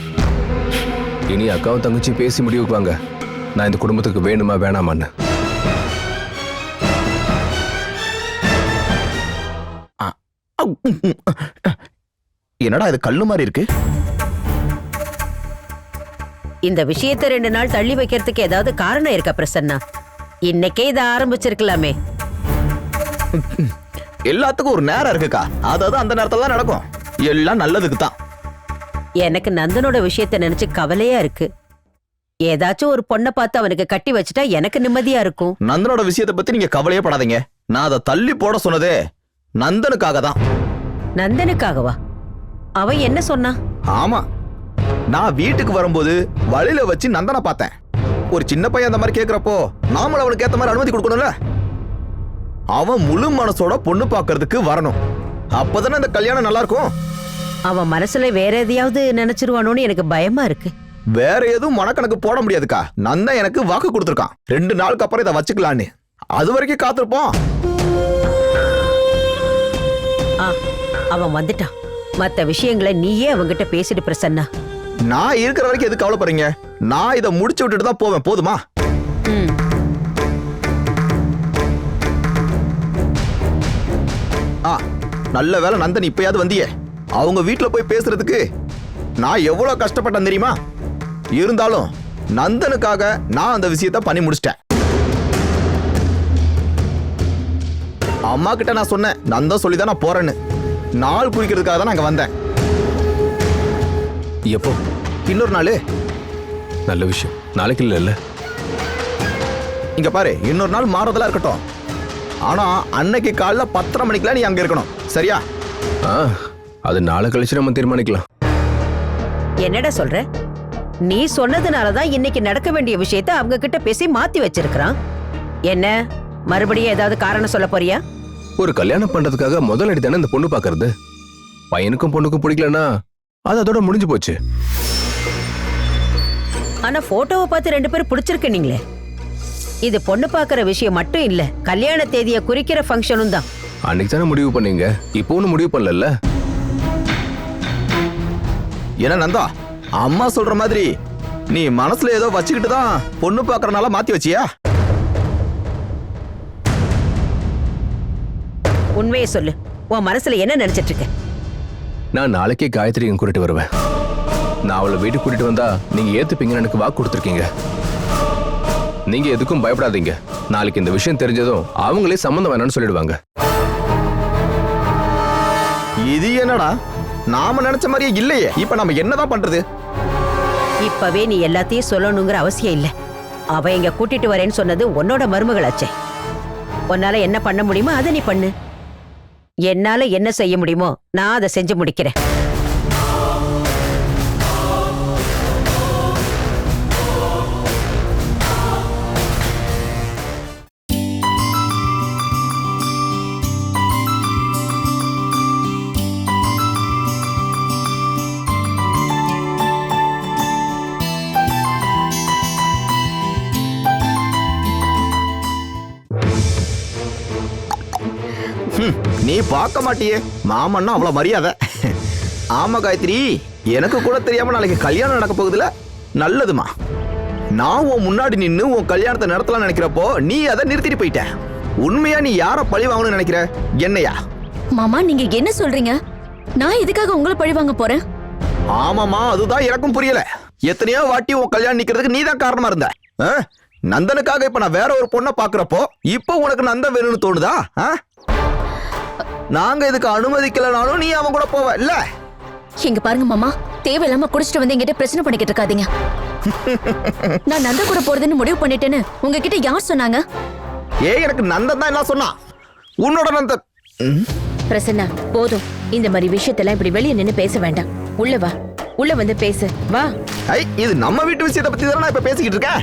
இனி அக்காவும் தங்கச்சி பேசி முடிவுக்கு வாங்க, நான் இந்த குடும்பத்துக்கு வேணுமா வேணாமான்னு. என்னடா இது கல்லு மாதிரி இருக்கு? இந்த விஷயத்தை 2 நாள் தள்ளி வைக்கிறதுக்கு ஏதாவது காரணம் இருக்கா பிரசன்னா? இன்னைக்கே இதை ஆரம்பிச்சிருக்கலாமே. எல்லாத்துக்கும் ஒரு நேரம் இருக்குக்கா. அதாவது அந்த நேரத்துல தான் நடக்கும். எல்லாம் நல்லதுக்கு தான். எனக்கு நந்தனோட விஷயத்தை நினைச்சு கவலையா இருக்கு. ஏதாச்சும் ஒரு பொண்ணை பார்த்து அவனுக்கு கட்டி வச்சுட்டா எனக்கு நிம்மதியா இருக்கும். நந்தனோட விஷயத்தை பத்தி நீங்க கவலையே படாதீங்க. நான் அதை தள்ளி போட சொன்னதே நந்தனுக்காக தான். நந்தனுக்காகவா? அவன் என்ன சொன்னா? ஆமா, நான் வீட்டுக்கு வரும்போது வழியில வச்சு நந்தனை பார்த்தேன். ஒரு சின்ன பையன் அந்த மாதிரி கேக்குறப்போ நாமளும் அவனுக்கு ஏத்த மாதிரி அனுமதி கொடுக்கணும்ல. அவன் முழு மனசோட பொண்ணு பார்க்கிறதுக்கு வரணும். அப்பதானே இந்த கல்யாணம் நல்லா இருக்கும். அவன் மனசுல வேற எதையாவது நினைச்சிருவானோன்னு எனக்கு பயமா இருக்கு. வேற எதுவும் மனக்கணக்கு போட முடியாதுக்கா. நந்தன் எனக்கு வாக்கு கொடுத்துருக்கான் 2 நாளுக்கு அப்புறம் இதை வச்சுக்கலான்னு. அது வரைக்கும் காத்திருப்போம். அவன் வந்துட்டான். மத்த விஷயங்களை நீயே அவங்கிட்ட பேசிட்டு பிரசன்னா. நான் இருக்கிற வரைக்கும் எதுக்கு கவலைப்படுறீங்க? நான் இதை முடிச்சு விட்டுட்டு தான் போவேன். போதுமா? நல்ல வேலை நந்தன் இப்பயாவது வந்தியே. அவங்க வீட்டுல போய் பேசுறதுக்கு நான் எவ்வளவு கஷ்டப்பட்டேன் தெரியுமா? இருந்தாலும் நந்தனுக்காக நான் அந்த விஷயத்தை பண்ணி முடிச்சிட்டேன். அம்மா கிட்ட நான் சொன்னேன், நந்தன் சொல்லிதான் நான் போறேன்னு. நாள் குறிக்கிறதுக்காக தான் நாங்க வந்தேன். எப்போ? இன்னொரு நாள் நல்ல விஷயம். நாளைக்கு இல்ல. இங்க பாரு, இன்னொரு நாள் மாறுதலா இருக்கட்டும். ஆனா அன்னைக்கு காலைல 10:30 மணிக்கெல்லாம் நீ அங்க இருக்கணும், சரியா? அது நாளை கழிச்சு நம்ம தீர்மானிக்கலாம். என்னடா சொல்ற? நீ சொன்னதுனாலதான் இன்னைக்கு நடக்க வேண்டிய விஷயத்த அவங்க கிட்ட பேசி மாத்தி வச்சிருக்கான். என்ன மறுபடியும் ஏதாவது காரணம் சொல்ல போறியா? ஒரு கல்யாணம் பண்றதுக்காக முதல் அடி தானே இந்த பொண்ணு பாக்குறது. பையனுக்கும் பொண்ணுக்கும் பிடிக்கலன்னா அது அதோட முடிஞ்சு போச்சு. ஆனா போட்டோவை பார்த்து 2 பேரும் பிடிச்சிருக்கு நீங்களே. இது பொண்ணு பாக்குற விஷயம் மட்டும் இல்ல, கல்யாண தேதியை குறிக்கிற ஃபங்க்ஷனும் தான். அன்னைக்கு தானே முடிவு பண்ணீங்க, இப்போ ஒன்னும் முடிவு பண்ணல. என்ன நந்தா, அம்மா சொல்ற மாதிரி நீ மனசுல ஏதோ வச்சுக்கிட்டு தான் பொண்ணு பாக்குறனால மாத்தி வச்சியா? உண்மையை சொல்லு, உன் மனசுல என்ன நினைச்சிட்டு இருக்க? நான் நாளைக்கே காயத்ரி கூட்டிட்டு வருவேன். நான் அவளை வீட்டுக்கு கூட்டிட்டு வந்தா நீங்க ஏத்துப்பீங்கன்னு எனக்கு வாக்கு கொடுத்துருக்கீங்க. நீங்க எதுக்கும் பயப்படாதீங்க. நாளைக்கு இந்த விஷயம் தெரிஞ்சதும் அவங்களே சம்மந்தம் வேணாம்னு சொல்லிடுவாங்க. இது என்னடா, நாம நினைச்ச மாதிரியே இல்லையே. இப்ப நம்ம என்னதான் பண்றது? இப்பவே நீ எல்லாத்தையும் சொல்லணுங்கிற அவசியம் இல்ல. அவ இங்க கூட்டிட்டு வரேன்னு சொன்னது உன்னோட மருமகளாச்சே. உன்னால என்ன பண்ண முடியுமோ அதை நீ பண்ணு. என்னால என்ன செய்ய முடியுமோ நான் அதை செஞ்சு முடிக்கிறேன். நீ பார்க்க மாட்டியே, மாமன்னா அவ்வளவு மரியாதை. ஆமா காயத்ரி, எனக்கு கூட தெரியாம நாளைக்கு கல்யாணம் நடக்க போகுதுல, நல்லதுமா. நான் உன் முன்னாடி நின்னு உன் கல்யாணத்தை நடத்தலாம் நினைக்கிறப்போ நீ அதை நிறுத்திட்டு போயிட்ட. உண்மையா நீ யார பழி வாங்கணும்னு நினைக்கிற? என்னையா? மாமா நீங்க என்ன சொல்றீங்க? நான் எதுக்காக உங்களை பழி வாங்க போறேன்? ஆமாமா, அதுதான் எனக்கும் புரியல. எத்தனையோ வாட்டி உன் கல்யாணம் நிக்கிறதுக்கு நீ தான் காரணமா இருந்த. நந்தனுக்காக இப்ப நான் வேற ஒரு பொண்ணை பாக்குறப்போ இப்போ உனக்கு நந்தன் வேணும்னு தோணுதா? நாங்க இதுக்கு அனுமதிக்கலனாலும் நீ அவன் கூட போவ இல்ல? இங்க பாருங்க மாமா, தேவையில்லாம குடிச்சிட்டு வந்து என்கிட்ட பிரச்சனை பண்ணிக்கிட்டு இருக்காதீங்க. நான் நந்த கூட போறதுன்னு முடிவு பண்ணிட்டேன்னு உங்ககிட்ட யார் சொன்னாங்க? எனக்கு நந்தன் தான் என்ன சொன்னா. உன்னோட நந்தன். பிரசன்னா போதும், இந்த மாதிரி விஷயத்தெல்லாம் இப்படி வெளியே நின்னு பேச வேண்டாம். உள்ள வா, உள்ள வந்து பேசு வா. இது நம்ம வீட்டு விஷயத்தை பத்தி தானே நான் இப்ப பேசிக்கிட்டு இருக்கேன்.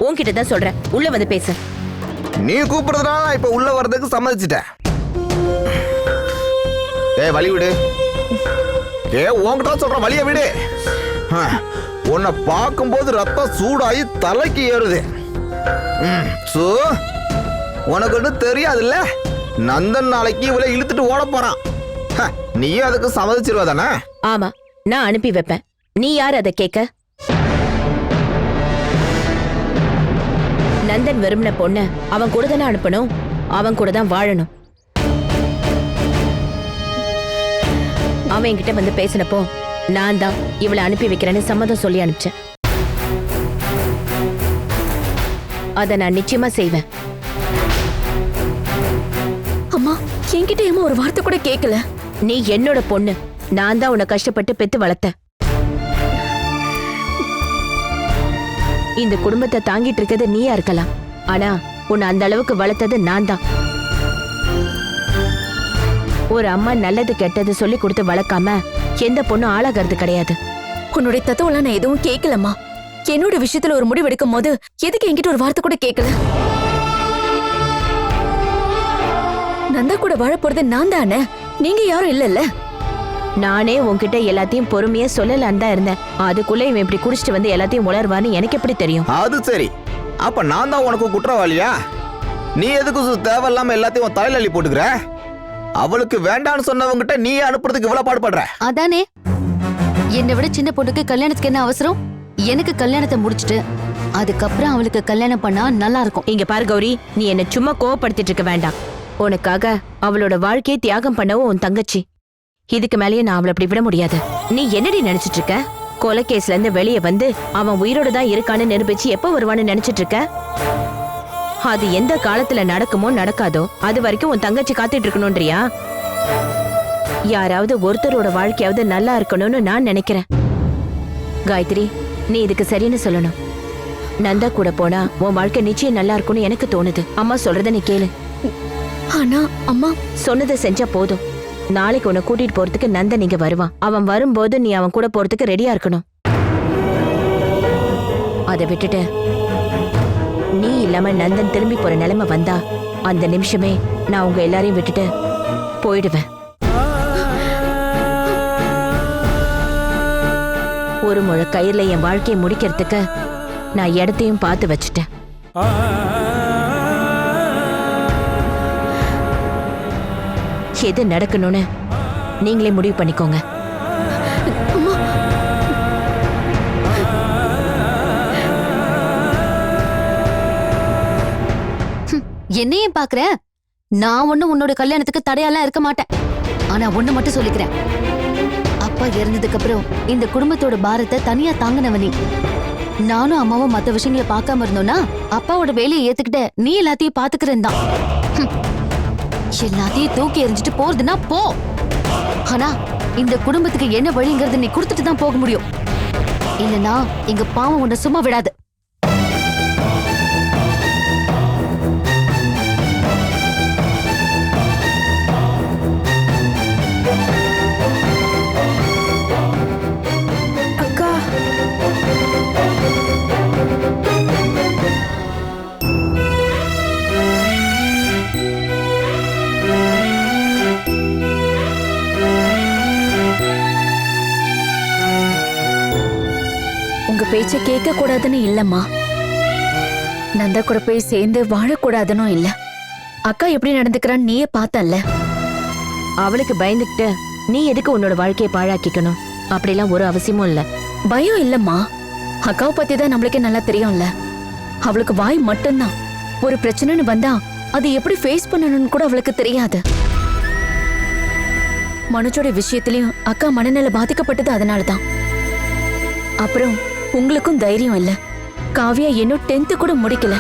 உன்கிட்ட தான் சொல்றேன், உள்ள வந்து பேசு. நீ கூப்பிடுறதுனால நான் இப்ப உள்ள வர்றதுக்கு சம்மதிச்சிட்டேன். வழி விடு. உன்கிட்ட சொல்ற வழிய விடு. உன்னை பார்க்கும்போது ரத்தம் சூடாகி தலைக்கு ஏறுது. உனக்கு ஒன்றும் தெரியாதுல்ல, நந்தன் நாளைக்கு இவளை இழுத்துட்டு ஓட போறான். நீயும் அதுக்கு சம்மதிச்சிருவா தானே? ஆமா, நான் அனுப்பி வைப்பேன். நீ யார் அதை கேட்க? நந்தன் விரும்பின பொண்ண அவன் கூட தானே அனுப்பணும், அவன் கூட தான் வாழணும். அவன் என்கிட்ட வந்து பேசினப்போ நான் தான் இவளை அனுப்பி வைக்கிறேன்னு சம்மதம் சொல்லி அனுப்பிச்சேன். அத நான் நிச்சயமா செய்வேன். அம்மா என்கிட்ட ஏமா ஒரு வார்த்தை கூட கேட்கல? நீ என்னோட பொண்ணு, நான் தான் உன்னை கஷ்டப்பட்டு பெத்து வளர்த்தேன். இந்த குடும்பத்தை தாங்கிட்டு இருக்கிறது நீயா இருக்கலாம், ஆனா உன்னை அந்த அளவுக்கு வளர்த்தது நான் தான். ஒரு அம்மா நல்லது கெட்டது சொல்லி கொடுத்து வளர்க்காம எந்த பொண்ணும் ஆளாகிறது கிடையாது. உன்னுடைய தத்துவம் நான் எதுவும் கேட்கலம்மா. என்னோட விஷயத்துல ஒரு முடிவு எடுக்கும் போது எதுக்கு என்கிட்ட ஒரு வார்த்தை கூட கேட்கல? நந்தா கூட வாழ போறது நான் தானே, நீங்க யாரும் இல்லல்ல. நானே உன்கிட்ட எல்லாத்தையும் பொறுமையா சொல்லலான்னு தான் இருந்தேன். அதுக்குள்ள இவன் இப்படி குடிச்சிட்டு வந்து எல்லாத்தையும் உளர்வான்னு எனக்கு எப்படி தெரியும்? அது சரி, அப்ப நான் தான் உனக்கு குற்றவாளியா? நீ எதுக்கு தேவையில்லாம எல்லாத்தையும் தலையில அள்ளி போட்டுக்கிற? அவளுக்கு வேண்டான்னு சொன்னவங்கிட்ட நீ அனுப்புறதுக்கு இவ்வளவு பாடுபடுற. அதானே, என்னை விட சின்ன பொண்ணுக்கு கல்யாணத்துக்கு என்ன அவசரம்? எனக்கு கல்யாணத்தை முடிச்சிட்டு அதுக்கப்புறம் அவளுக்கு கல்யாணம் பண்ணா நல்லா இருக்கும். இங்க பாரு கௌரி, நீ என்ன சும்மா கோவப்படுத்திட்டு இருக்க வேண்டாம். உனக்காக அவளோட வாழ்க்கையை தியாகம் பண்ணவும் உன் தங்கச்சி. இதுக்கு மேலேயே நான் அவளை அப்படி விட முடியாது. நீ என்னடி நினைச்சிட்டு இருக்க? கொலை கேஸ்ல இருந்து வெளியே வந்து அவன் உயிரோட தான் இருக்கான்னு நிரூபிச்சு எப்ப வருவான்னு நினைச்சிட்டு இருக்க? அது எந்த காலத்துல நடக்குமோ நடக்காதோ அது வரைக்கும் உன் தங்கச்சி காத்துட்டு இருக்கணும்ன்றியா? யாராவது ஒருத்தரோட வாழ்க்கையாவது நல்லா இருக்கணும்னு நான் நினைக்கிறேன். காயத்ரி, நீ இதுக்கு சரின்னு சொல்லணும். நந்தா கூட போனா உன் வாழ்க்கை நிச்சயம் நல்லா இருக்கும்னு எனக்கு தோணுது. அம்மா சொல்றத நீ கேளு. ஆனா அம்மா, சொன்னதை செஞ்சா போதும். நாளைக்கு உன்னை கூட்டிட்டு போறதுக்கு நந்தன் இங்க வருவான். அவன் வரும்போது நீ அவன் கூட போறதுக்கு ரெடியா இருக்கணும். அதை விட்டுட்டு நீ இல்லாம நந்தன் திரும்பி போற நிலைமை வந்தா அந்த நிமிஷமே நான் உங்க எல்லாரையும் விட்டுட்டு போயிடுவேன். ஒரு முழ கயிறுல என் வாழ்க்கையை முடிக்கிறதுக்கு நான் இடத்தையும் பார்த்து வச்சுட்டேன். எது நடக்கணும்னு நீங்களே முடிவு பண்ணிக்கோங்க. என்னையும் பாக்குற? நான் ஒண்ணும் உன்னோட கல்யாணத்துக்கு தடையெல்லாம் இருக்க மாட்டேன். ஆனா ஒண்ணு மட்டும் சொல்லிக்கிறேன். அப்பா இறந்ததுக்கு அப்புறம் இந்த குடும்பத்தோட பாரத்தை தனியா தாங்கினவ நீ. நானும் அம்மாவும் மத்த விஷயங்களை பார்க்காம இருந்தோம்னா அப்பாவோட வேலையை ஏத்துக்கிட்ட நீ எல்லாத்தையும் பாத்துக்கிறேன் தான். எல்லாத்தையும் தூக்கி எறிஞ்சிட்டு போறதுன்னா போ. ஆனா இந்த குடும்பத்துக்கு என்ன வழிங்கிறது நீ கொடுத்துட்டு தான் போக முடியும். இல்லனா எங்க பாவம் உன்னை சும்மா விடாது. அக்கா, உங்க பேச்ச கேட்க கூடாதுன்னு இல்லம்மா. நந்தா கூட போய் சேர்ந்து வாழக்கூடாதுன்னு இல்ல. அக்கா எப்படி நடந்துக்கிறான்னு நீயே பார்த்தல்ல. அவளுக்கு பயந்துக்கிட்டு நீ எதுக்கு உன்னோட வாழ்க்கையை பாழாக்கிக்கணும்? அப்படிலாம் ஒரு அவசியமும் இல்ல. பயம் இல்லம்மா, அக்காவை பத்தி தான் நம்மளுக்கே நல்லா தெரியும்ல. அவளுக்கு வாய் மட்டும்தான். ஒரு பிரச்சனைன்னு வந்தா அது எப்படி ஃபேஸ் பண்ணணும்னு கூட அவளுக்கு தெரியாது. மனுஜோட விஷயத்திலயும் அக்கா மனநிலை பாதிக்கப்பட்டது அதனாலதான். அப்புறம் உங்களுக்கும் தைரியம் இல்ல. காவியா இன்னும் 10th கூட முடிக்கல.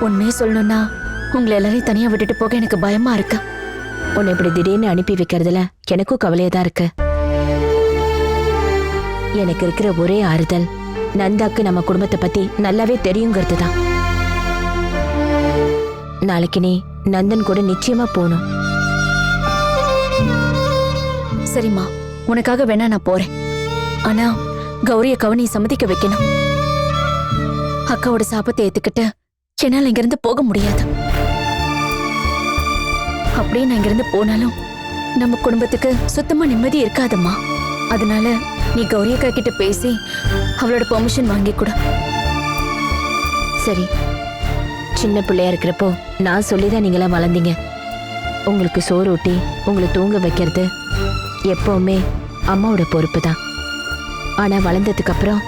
உண்மையே சொல்லணும்னா உங்களை எல்லாரையும் தனியா விட்டுட்டு போக எனக்கு பயமா இருக்கு. உன்னை இப்படி திடீர்னு அனுப்பி வைக்கிறதுல எனக்கும் கவலையா தான் இருக்கு. எனக்கு இருக்கிற ஒரே ஆறுதல் நந்தாக்கு நம்ம குடும்பத்தை பத்தி நல்லாவே தெரியுங்கிறது தான். நாளைக்கு நீ நந்தன் கூட நிச்சயமா போகணும். சரிம்மா, உனக்காக வேணா நான் போறேன். ஆனா கௌரிய கவனி சம்மதிக்க வைக்கணும். அக்காவோட சாபத்தை ஏத்துக்கிட்டு என்னால இங்கிருந்து போக முடியாது. அப்படியே நான் இங்கிருந்து போனாலும் நம்ம குடும்பத்துக்கு சுத்தமா நிம்மதி இருக்காதம்மா. அதனால நீ கௌரி அக்கா கிட்ட பேசி அவளோட பெர்மிஷன் வாங்கி கொடு. சரி, சின்ன பிள்ளையா இருக்கிறப்போ நான் சொல்லிதான் நீங்களாம் வளர்ந்தீங்க. உங்களுக்கு சோறு ஊட்டி உங்களை தூங்க வைக்கிறது எப்பவுமே அம்மாவோட பொறுப்பு தான். ஆனா வளர்ந்ததுக்கு அப்புறம்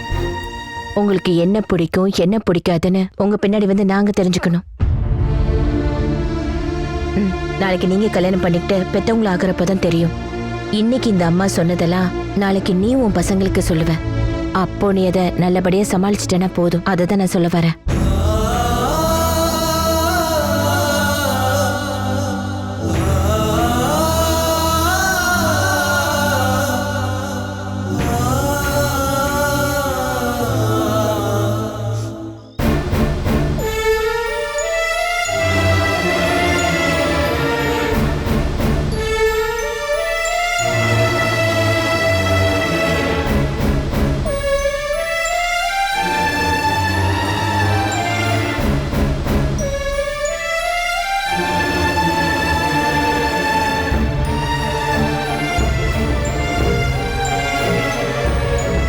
உங்களுக்கு என்ன பிடிக்கும் என்ன பிடிக்காதுன்னு உங்க பின்னாடி வந்து நாங்க தெரிஞ்சுக்கணும். நாளைக்கு நீங்க கல்யாணம் பண்ணிக்கிட்டு பெத்தவங்கள ஆகிறப்பதான் தெரியும். இன்னைக்கு இந்த அம்மா சொன்னதெல்லாம் நாளைக்கு நீ உன் பசங்களுக்கு சொல்லுவ. அப்போ நீ அதை நல்லபடியா சமாளிச்சிட்டேன்னா போதும். அதை தான் நான் சொல்ல வரேன்.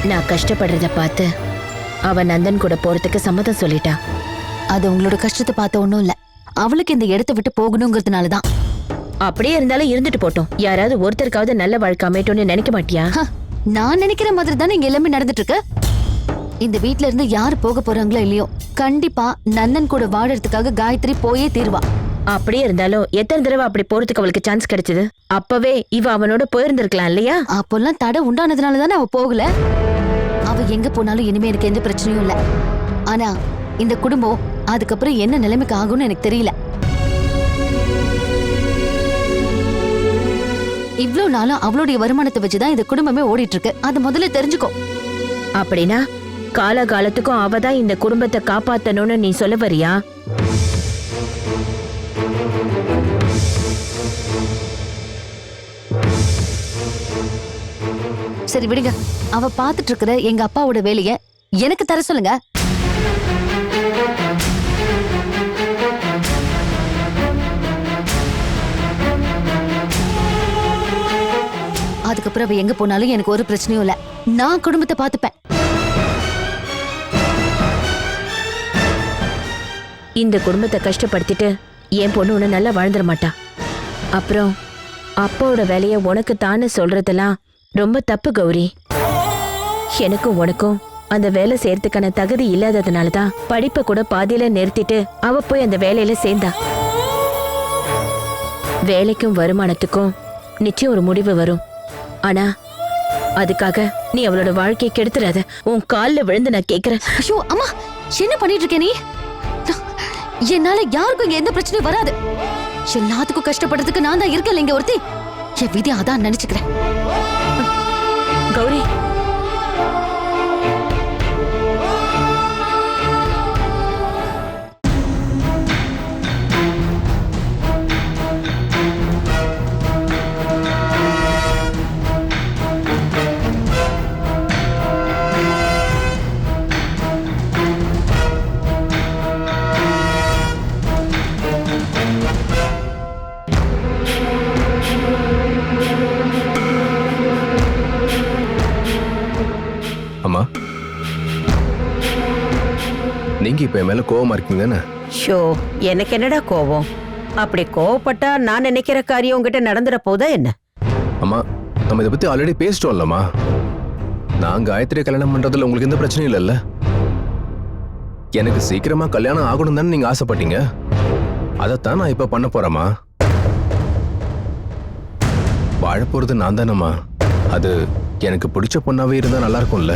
நான் கஷ்டப்படுறத பார்த்து அவ நந்தன் கூட போறதுக்கு சம்மதம் சொல்லிட்டா. அது உங்களோட கஷ்டத்தை பார்த்த ஒண்ணும் இல்ல. அவளுக்கு இந்த இடத்தை விட்டு போகணுங்கிறதுனாலதான். அப்படியே இருந்தாலும் இருந்துட்டு போட்டோம். யாராவது ஒருத்தருக்காவது நல்ல வாழ்க்கை அமையட்டும்னு நினைக்க மாட்டியா? நான் நினைக்கிற மாதிரி தானே இங்க எல்லாமே நடந்துட்டு இருக்கு. இந்த வீட்ல இருந்து யாரு போக போறாங்களோ இல்லையோ, கண்டிப்பா நந்தன் கூட வாழறதுக்காக காயத்ரி போயே தீர்வா. அப்படியே இருந்தாலும் எத்தனை தடவை அப்படி போறதுக்கு அவளுக்கு சான்ஸ் கிடைச்சது? அப்பவே இவ அவனோட போயிருந்திருக்கலாம் இல்லையா? அப்பெல்லாம் தடை உண்டானதுனால தானே அவ போகல. அவ எங்க போனாலும் இனிமே எனக்கு எந்த பிரச்சனையும் இல்ல. ஆனா இந்த குடும்பம் அதுக்கப்புறம் என்ன நிலைமைக்கு ஆகும்னு எனக்கு தெரியல. இவ்ளோ நாளும் அவளுடைய வருமானத்தை வச்சுதான் இந்த குடும்பமே ஓடிட்டு இருக்கு. அது முதல்ல தெரிஞ்சுக்கோ. அப்படின்னா காலகாலத்துக்கும் அவ தான் இந்த குடும்பத்தை காப்பாத்தணும்னு நீ சொல்ல வரியா? சரி விடுங்க, அவ பாத்துட்டு இருக்கிற எங்க அப்பாவோட வேலைய எனக்கு தர சொல்லுங்க. அதுக்கப்புறம் அவ எங்க போனாலும் எனக்கு ஒரு பிரச்சனையும் இல்ல. நான் குடும்பத்தை பாத்துப்பேன். இந்த குடும்பத்தை கஷ்டப்படுத்திட்டு என் பொண்ணு ஒண்ணு நல்லா வாழ்ந்துட மாட்டா. அப்புறம் அப்பாவோட வேலைய உனக்கு தானே சொல்றதெல்லாம் ரொம்ப தப்பு கௌரி. எனக்கும் உனக்கும் அந்த வேலை செய்யறதுக்கான தகுதி இல்லாததுனாலதான் படிப்பை கூட பாதியில நிறுத்திட்டு அவ போய் அந்த வேலையில சேர்ந்தா. வேலைக்கும் வருமானத்துக்கும் நிச்சயம் ஒரு முடிவு வரும். ஆனா அதுக்காக நீ அவளோட வாழ்க்கையை கெடுத்துறாத. உன் கால்ல விழுந்து நான் கேக்குறேன். ஐயோ அம்மா, என்ன பண்ணிட்டு இருக்க நீ? என்னால யாருக்கும் இங்க எந்த பிரச்சனையும் வராது. எல்லாத்துக்கும் கஷ்டப்படுறதுக்கு நான் தான் இருக்கல இங்க ஒருத்தி. என் விதி அதான் நினைச்சுக்கிறேன். கௌரி, அம்மா, நீங்க இப்ப என் மேல கோவமா இருக்கீங்க தானே? ஷோ, எனக்கு என்னடா கோவம்? அப்படி கோவப்பட்டா நான் நினைக்கிற காரியம் உங்ககிட்ட நடந்துட போதா என்ன? அம்மா, நம்ம இதை பத்தி ஆல்ரெடி பேசிட்டோம்லம்மா. நான் காயத்ரி கல்யாணம் பண்றதுல உங்களுக்கு எந்த பிரச்சனையும் இல்லைல்ல? எனக்கு சீக்கிரமா கல்யாணம் ஆகணும் தானே நீங்க ஆசைப்பட்டீங்க. அதைத்தான் நான் இப்ப பண்ண போறேம்மா. வாழ போறது நான் தானம்மா. அது எனக்கு பிடிச்ச பொண்ணாவே இருந்தா நல்லா இருக்கும்ல.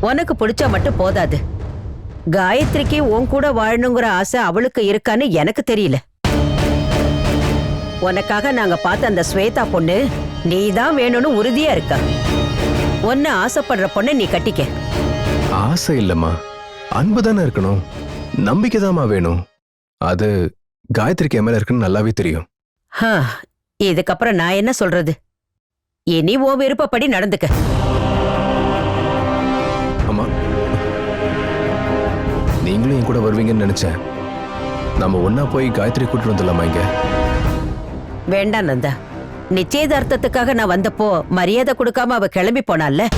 உனக்கு பிடிச்சா மட்டும் போதாது. காயத்ரிக்கு உன் கூட வாழணுங்கிற ஆசை அவளுக்கு இருக்கான்னு எனக்கு தெரியல. உனக்காக நாங்க பார்த்த அந்த ஸ்வேதா பொண்ணு நீதான் வேணும்னு உறுதியா இருக்கா. உன்னை ஆசைப்படுற பொண்ணை நீ கட்டிக்க. ஆசை இல்லம்மா, அன்பு தானே இருக்கணும். நம்பிக்கை தாம்மா வேணும். அது காயத்ரிக்கு என் மேல இருக்குன்னு நல்லாவே தெரியும். இதுக்கப்புறம் நான் என்ன சொல்றது? இனி ஓ விருப்பப்படி நடந்துக்க. அம்மா, நீங்களும் என் கூட வருவீங்கன்னு நினைச்சேன். நம்ம ஒன்னா போய் காயத்ரி கூட்டிட்டு வந்துடலாமா இங்க? வேண்டாம் நந்தா, நிச்சயதார்த்தத்துக்காக நான் வந்தப்போ மரியாதை கொடுக்காம அவ கிளம்பி போனால.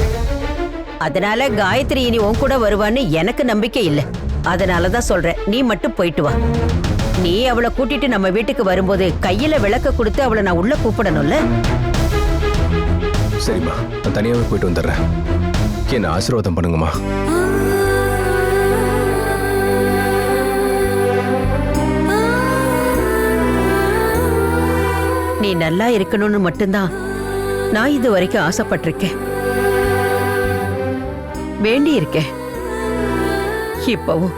அதனால காயத்ரி இனி உன் கூட வருவான்னு எனக்கு நம்பிக்கை இல்லை. அதனாலதான் சொல்றேன், நீ மட்டும் போயிட்டு வா. நீ அவளை கூட்டிட்டு நம்ம வீட்டுக்கு வரும்போது கையில விளக்க கொடுத்து அவளை நான் உள்ள கூப்பிடணும்ல. சரிம்மா, நான் தனியாவே போயிட்டு வந்துடுறேன். என்ன ஆசீர்வாதம் பண்ணுங்கம்மா. நீ நல்லா இருக்கணும்னு மட்டும்தான் நான் இது வரைக்கும் ஆசைப்பட்டிருக்கேன், வேண்டி இருக்கேன். இப்பவும்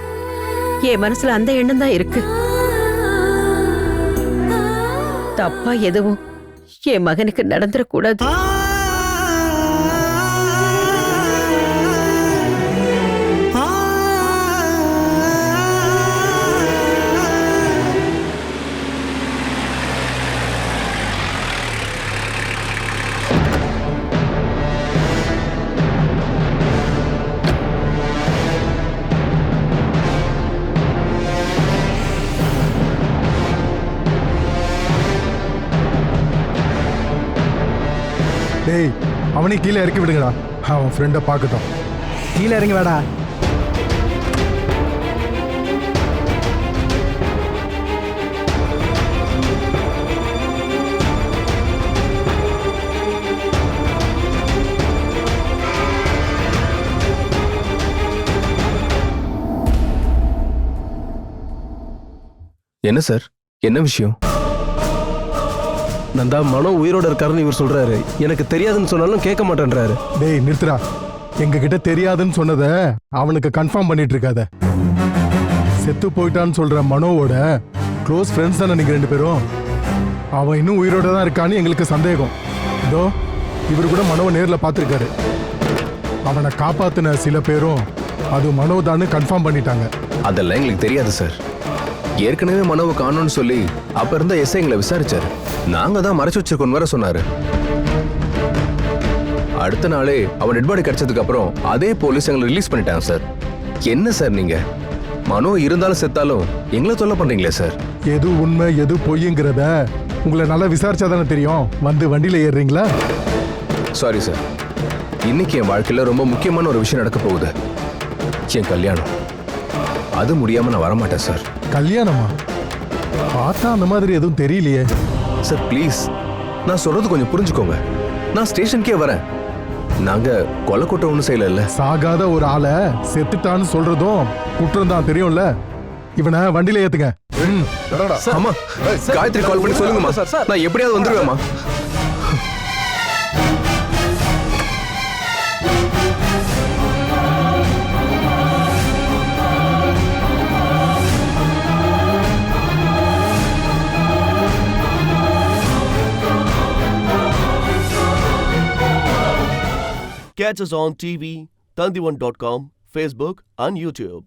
என் மனசுல அந்த எண்ணம் தான் இருக்கு. தப்பா எதுவும் என் மகனுக்கு நடந்துடக்கூடாது. டேய், அவனை கீழே இறக்கி விடுங்கடா. அவன் ஃப்ரெண்டை பார்க்கட்டும். கீழே இறங்கி வாடா. என்ன சார், என்ன விஷயம்? நந்தா, மனோ உயிரோட இருக்காருன்னு இவர் சொல்றாரு. எனக்கு தெரியாதுன்னு சொன்னாலும் கேட்க மாட்டேன்றாரு. டேய் நிறுத்துறா. எங்க கிட்ட தெரியாதுன்னு சொன்னத அவனுக்கு கன்ஃபார்ம் பண்ணிட்டு இருக்காத. செத்து போயிட்டான்னு சொல்ற மனோவோட க்ளோஸ் ஃப்ரெண்ட்ஸ் தானே நீங்க 2 பேரும். அவன் இன்னும் உயிரோட தான் இருக்கான்னு எங்களுக்கு சந்தேகம். இதோ இவர் கூட மனோவை நேர்ல பார்த்துருக்காரு. அவனை காப்பாத்தின சில பேரும் அது மனோதான்னு கன்ஃபார்ம் பண்ணிட்டாங்க. அதெல்லாம் எங்களுக்கு தெரியாது சார். ஏற்கனவே மனோவை காணோம்னு சொல்லி அப்ப இருந்த எஸ்ஐ எங்களை விசாரிச்சாரு. நாங்க தான் மறைச்சு வச்சிருக்கோம் வேற சொன்னாரு. அடுத்த நாளே அவன் டெட் பாடி கிடைச்சதுக்கு அப்புறம் அதே போலீஸ் எங்களை ரிலீஸ் பண்ணிட்டாங்க சார். என்ன சார் நீங்க மனோ இருந்தாலும் செத்தாலும் எங்களை தொல்லை பண்றீங்களே சார். எது உண்மை எது பொய்யுங்கிறத உங்களை நல்லா விசாரிச்சாதானே தெரியும். வந்து வண்டியில ஏறுறீங்களா? சாரி சார், இன்னைக்கு என் வாழ்க்கையில ரொம்ப முக்கியமான ஒரு விஷயம் நடக்க போகுது. என் கல்யாணம். அது முடியாம நான் வரமாட்டேன் சார். கல்யாணமா? பார்த்தா அந்த மாதிரி எதுவும் தெரியலையே. சார் ப்ளீஸ், நான் சொல்றது கொஞ்சம் புரிஞ்சுக்கோங்க. நான் ஸ்டேஷனுக்கே வரேன். நாங்க கொலை குற்றம் ஒன்றும் செய்யல. சாகாத ஒரு ஆளை செத்துட்டான்னு சொல்றதும் குற்றம் தான், தெரியும்ல. இவனை வண்டியில ஏத்துங்க. ஆமா, காயத்ரி கால் பண்ணி சொல்லுங்கம்மா. நான் எப்படியாவது வந்துருவேம்மா. Catch us on TV, Tandivan.com, Facebook and YouTube.